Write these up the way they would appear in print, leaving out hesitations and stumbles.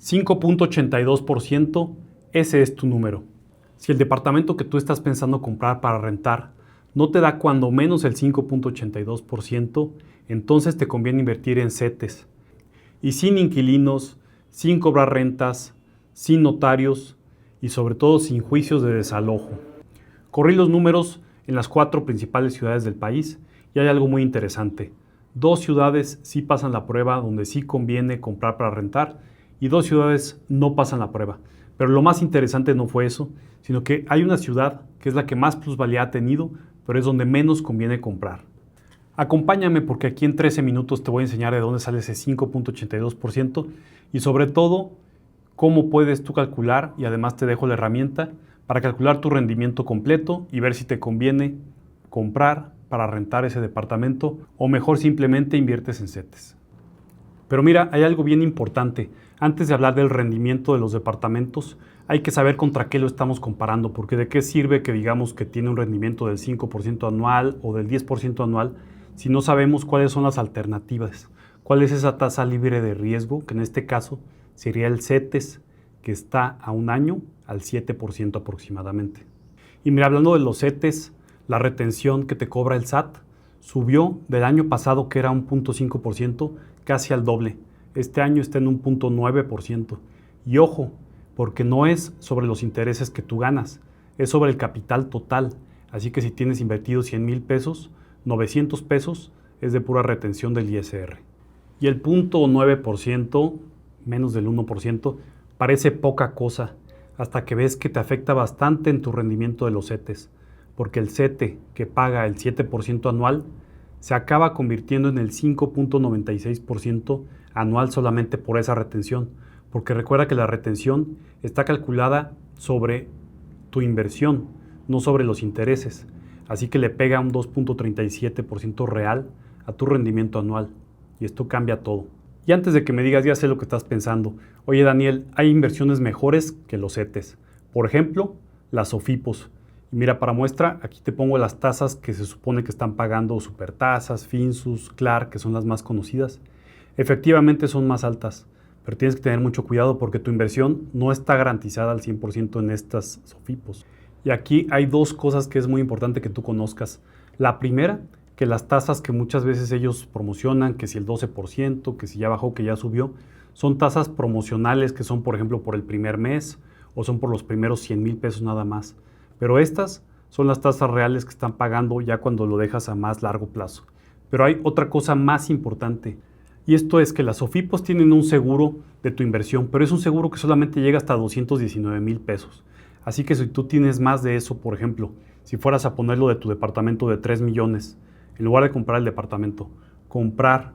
5.82%, ese es tu número. Si el departamento que tú estás pensando comprar para rentar no te da cuando menos el 5.82%, entonces te conviene invertir en CETES. Y sin inquilinos, sin cobrar rentas, sin notarios y sobre todo sin juicios de desalojo. Corrí los números en las 4 principales ciudades del país y hay algo muy interesante. 2 ciudades sí pasan la prueba donde sí conviene comprar para rentar y 2 ciudades no pasan la prueba. Pero lo más interesante no fue eso, sino que hay una ciudad que es la que más plusvalía ha tenido, pero es donde menos conviene comprar. Acompáñame porque aquí en 13 minutos te voy a enseñar de dónde sale ese 5.82% y sobre todo cómo puedes tú calcular, y además te dejo la herramienta para calcular tu rendimiento completo y ver si te conviene comprar para rentar ese departamento o mejor simplemente inviertes en CETES. Pero mira, hay algo bien importante. Antes de hablar del rendimiento de los departamentos, hay que saber contra qué lo estamos comparando, porque de qué sirve que digamos que tiene un rendimiento del 5% anual o del 10% anual si no sabemos cuáles son las alternativas. ¿Cuál es esa tasa libre de riesgo? Que en este caso sería el CETES, que está a un año al 7% aproximadamente. Y mira, hablando de los CETES, la retención que te cobra el SAT subió del año pasado, que era un 0.5%, casi al doble. Este año está en un 0.9%. Y ojo, porque no es sobre los intereses que tú ganas, es sobre el capital total. Así que si tienes invertido 100,000 pesos, 900 pesos es de pura retención del ISR. Y el 0.9%, menos del 1%, parece poca cosa, hasta que ves que te afecta bastante en tu rendimiento de los CETES, porque el CETE, que paga el 7% anual, se acaba convirtiendo en el 5.96% anual solamente por esa retención, porque recuerda que la retención está calculada sobre tu inversión, no sobre los intereses, así que le pega un 2.37% real a tu rendimiento anual, y esto cambia todo. Y antes de que me digas, ya sé lo que estás pensando, oye Daniel, hay inversiones mejores que los CETES, por ejemplo, las SOFIPOS. Y mira, para muestra, aquí te pongo las tasas que se supone que están pagando Supertasas, Finsus, Clark, que son las más conocidas. Efectivamente son más altas, pero tienes que tener mucho cuidado porque tu inversión no está garantizada al 100% en estas SOFIPOS. Y aquí hay 2 cosas que es muy importante que tú conozcas. La primera, que las tasas que muchas veces ellos promocionan, que si el 12%, que si ya bajó, que ya subió, son tasas promocionales que son, por ejemplo, por el primer mes o son por los primeros 100,000 pesos nada más. Pero estas son las tasas reales que están pagando ya cuando lo dejas a más largo plazo. Pero hay otra cosa más importante, y esto es que las SOFIPOS tienen un seguro de tu inversión, pero es un seguro que solamente llega hasta 219,000 pesos. Así que si tú tienes más de eso, por ejemplo, si fueras a ponerlo de tu departamento de 3 millones, en lugar de comprar el departamento, comprar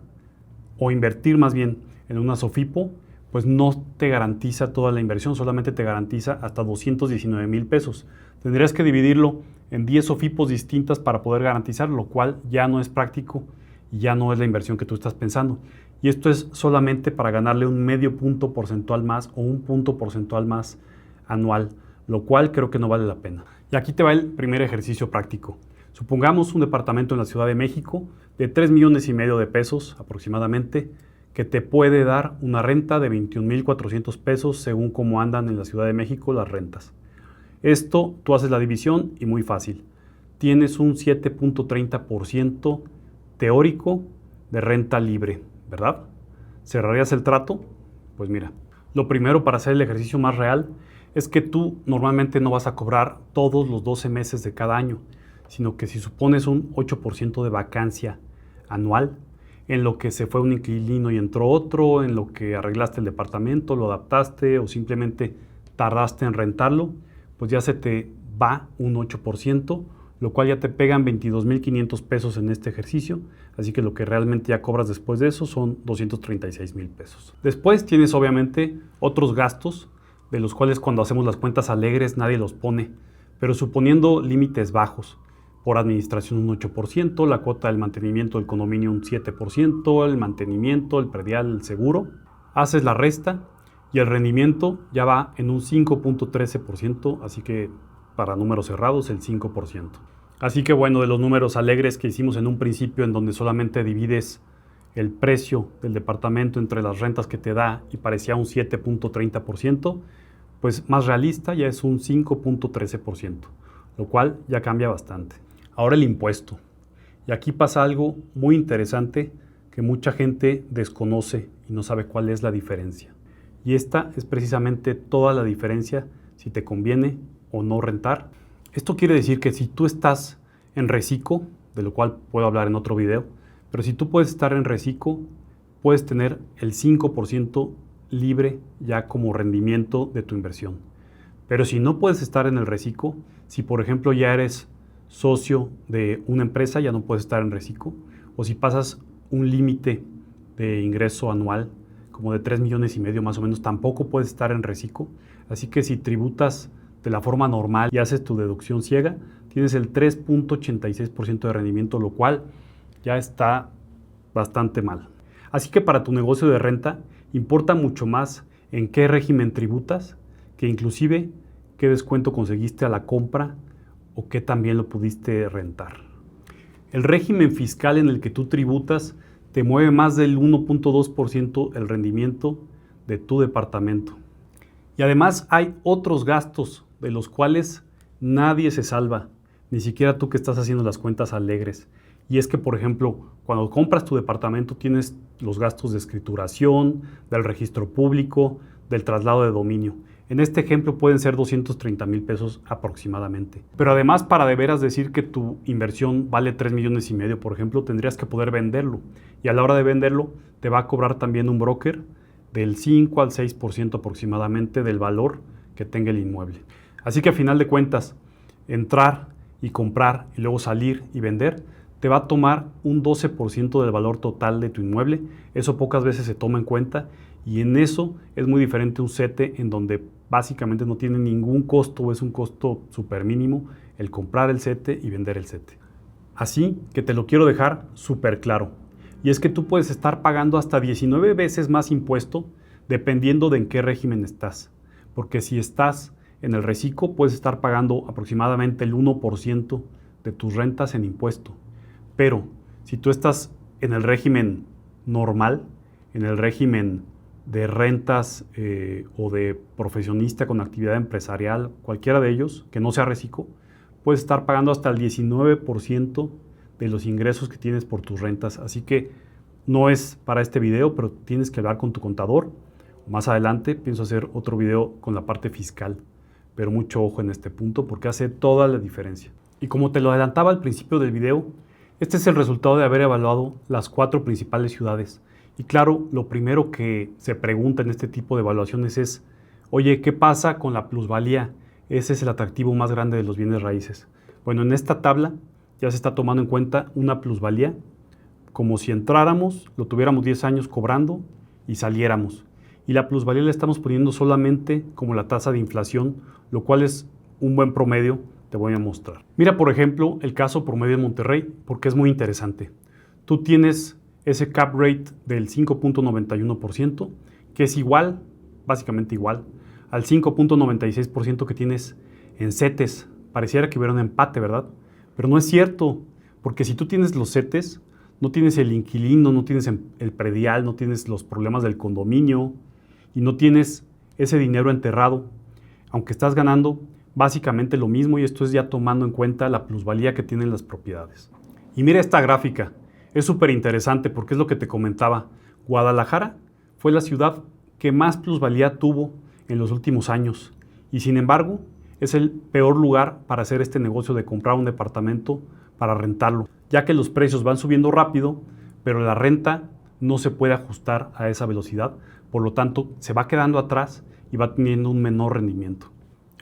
o invertir más bien en una SOFIPO, pues no te garantiza toda la inversión, solamente te garantiza hasta 219,000 pesos. Tendrías que dividirlo en 10 SOFIPOS distintas para poder garantizar, lo cual ya no es práctico y ya no es la inversión que tú estás pensando. Y esto es solamente para ganarle un medio punto porcentual más o un punto porcentual más anual, lo cual creo que no vale la pena. Y aquí te va el primer ejercicio práctico. Supongamos un departamento en la Ciudad de México de 3,5 millones de pesos aproximadamente, que te puede dar una renta de 21,400 pesos según cómo andan en la Ciudad de México las rentas. Esto tú haces la división y muy fácil. Tienes un 7.30% teórico de renta libre, ¿verdad? ¿Cerrarías el trato? Pues mira, lo primero para hacer el ejercicio más real es que tú normalmente no vas a cobrar todos los 12 meses de cada año, sino que si supones un 8% de vacancia anual, en lo que se fue un inquilino y entró otro, en lo que arreglaste el departamento, lo adaptaste o simplemente tardaste en rentarlo, pues ya se te va un 8%, lo cual ya te pegan 22,500 pesos en este ejercicio, así que lo que realmente ya cobras después de eso son 236,000 pesos. Después tienes obviamente otros gastos, de los cuales cuando hacemos las cuentas alegres nadie los pone, pero suponiendo límites bajos. Por administración un 8%, la cuota del mantenimiento del condominio un 7%, el mantenimiento, el predial, el seguro. Haces la resta y el rendimiento ya va en un 5.13%, así que para números cerrados el 5%. Así que bueno, de los números alegres que hicimos en un principio en donde solamente divides el precio del departamento entre las rentas que te da y parecía un 7.30%, pues más realista ya es un 5.13%, lo cual ya cambia bastante. Ahora el impuesto. Y aquí pasa algo muy interesante que mucha gente desconoce y no sabe cuál es la diferencia. Y esta es precisamente toda la diferencia si te conviene o no rentar. Esto quiere decir que si tú estás en reciclo, de lo cual puedo hablar en otro video, pero si tú puedes estar en reciclo, puedes tener el 5% libre ya como rendimiento de tu inversión. Pero si no puedes estar en el reciclo, si por ejemplo ya eres socio de una empresa, ya no puedes estar en reciclo, o si pasas un límite de ingreso anual como de 3,5 millones más o menos, tampoco puedes estar en reciclo. Así que si tributas de la forma normal y haces tu deducción ciega, tienes el 3.86% de rendimiento, lo cual ya está bastante mal. Así que para tu negocio de renta importa mucho más en qué régimen tributas que inclusive qué descuento conseguiste a la compra o qué también lo pudiste rentar. El régimen fiscal en el que tú tributas te mueve más del 1.2% el rendimiento de tu departamento. Y además hay otros gastos de los cuales nadie se salva, ni siquiera tú que estás haciendo las cuentas alegres. Y es que, por ejemplo, cuando compras tu departamento tienes los gastos de escrituración, del registro público, del traslado de dominio. En este ejemplo pueden ser 230,000 pesos aproximadamente. Pero además, para de veras decir que tu inversión vale 3,5 millones, por ejemplo, tendrías que poder venderlo. Y a la hora de venderlo, te va a cobrar también un broker del 5 al 6% aproximadamente del valor que tenga el inmueble. Así que a final de cuentas, entrar y comprar y luego salir y vender, te va a tomar un 12% del valor total de tu inmueble. Eso pocas veces se toma en cuenta y en eso es muy diferente un CETE en donde básicamente no tiene ningún costo o es un costo súper mínimo el comprar el CETE y vender el CETE. Así que te lo quiero dejar súper claro. Y es que tú puedes estar pagando hasta 19 veces más impuesto dependiendo de en qué régimen estás. Porque si estás en el reciclo puedes estar pagando aproximadamente el 1% de tus rentas en impuesto. Pero si tú estás en el régimen normal, en el régimen de rentas o de profesionista con actividad empresarial, cualquiera de ellos, que no sea reciclo, puedes estar pagando hasta el 19% de los ingresos que tienes por tus rentas. Así que no es para este video, pero tienes que hablar con tu contador. Más adelante pienso hacer otro video con la parte fiscal, pero mucho ojo en este punto porque hace toda la diferencia. Y como te lo adelantaba al principio del video, este es el resultado de haber evaluado las 4 principales ciudades. Y claro, lo primero que se pregunta en este tipo de evaluaciones es, oye, ¿qué pasa con la plusvalía? Ese es el atractivo más grande de los bienes raíces. Bueno, en esta tabla ya se está tomando en cuenta una plusvalía como si entráramos, lo tuviéramos 10 años cobrando y saliéramos. Y la plusvalía la estamos poniendo solamente como la tasa de inflación, lo cual es un buen promedio, te voy a mostrar. Mira, por ejemplo, el caso promedio en Monterrey, porque es muy interesante. Tú tienes ese cap rate del 5.91%, que es igual, básicamente igual, al 5.96% que tienes en CETES. Pareciera que hubiera un empate, ¿verdad? Pero no es cierto, porque si tú tienes los CETES, no tienes el inquilino, no tienes el predial, no tienes los problemas del condominio y no tienes ese dinero enterrado, aunque estás ganando básicamente lo mismo, y esto es ya tomando en cuenta la plusvalía que tienen las propiedades. Y mira esta gráfica, es súper interesante porque es lo que te comentaba. Guadalajara fue la ciudad que más plusvalía tuvo en los últimos años y sin embargo es el peor lugar para hacer este negocio de comprar un departamento para rentarlo, ya que los precios van subiendo rápido, pero la renta no se puede ajustar a esa velocidad, por lo tanto se va quedando atrás y va teniendo un menor rendimiento.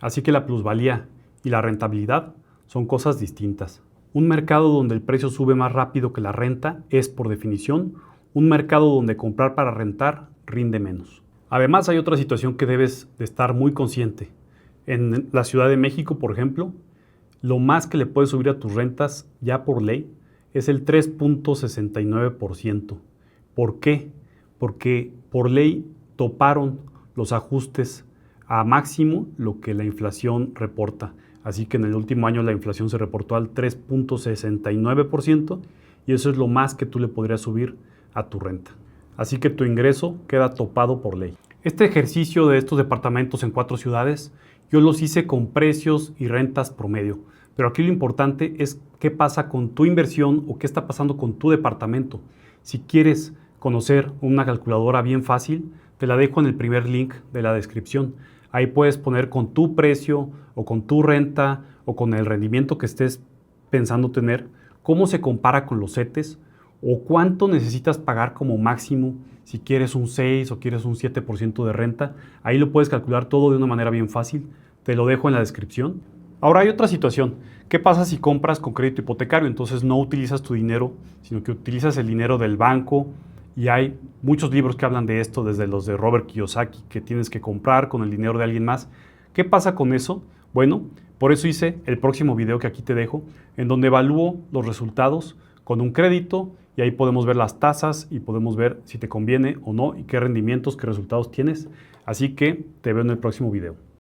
Así que la plusvalía y la rentabilidad son cosas distintas. Un mercado donde el precio sube más rápido que la renta es, por definición, un mercado donde comprar para rentar rinde menos. Además, hay otra situación que debes de estar muy consciente. En la Ciudad de México, por ejemplo, lo más que le puedes subir a tus rentas ya por ley es el 3.69%. ¿Por qué? Porque por ley toparon los ajustes a máximo lo que la inflación reporta. Así que en el último año la inflación se reportó al 3.69% y eso es lo más que tú le podrías subir a tu renta. Así que tu ingreso queda topado por ley. Este ejercicio de estos departamentos en 4 ciudades, yo los hice con precios y rentas promedio. Pero aquí lo importante es qué pasa con tu inversión o qué está pasando con tu departamento. Si quieres conocer una calculadora bien fácil, te la dejo en el primer link de la descripción. Ahí puedes poner con tu precio o con tu renta o con el rendimiento que estés pensando tener, cómo se compara con los CETES o cuánto necesitas pagar como máximo si quieres un 6 o quieres un 7% de renta. Ahí lo puedes calcular todo de una manera bien fácil. Te lo dejo en la descripción. Ahora hay otra situación. ¿Qué pasa si compras con crédito hipotecario? Entonces no utilizas tu dinero, sino que utilizas el dinero del banco. Y hay muchos libros que hablan de esto, desde los de Robert Kiyosaki, que tienes que comprar con el dinero de alguien más. ¿Qué pasa con eso? Bueno, por eso hice el próximo video que aquí te dejo, en donde evalúo los resultados con un crédito y ahí podemos ver las tasas y podemos ver si te conviene o no y qué rendimientos, qué resultados tienes. Así que te veo en el próximo video.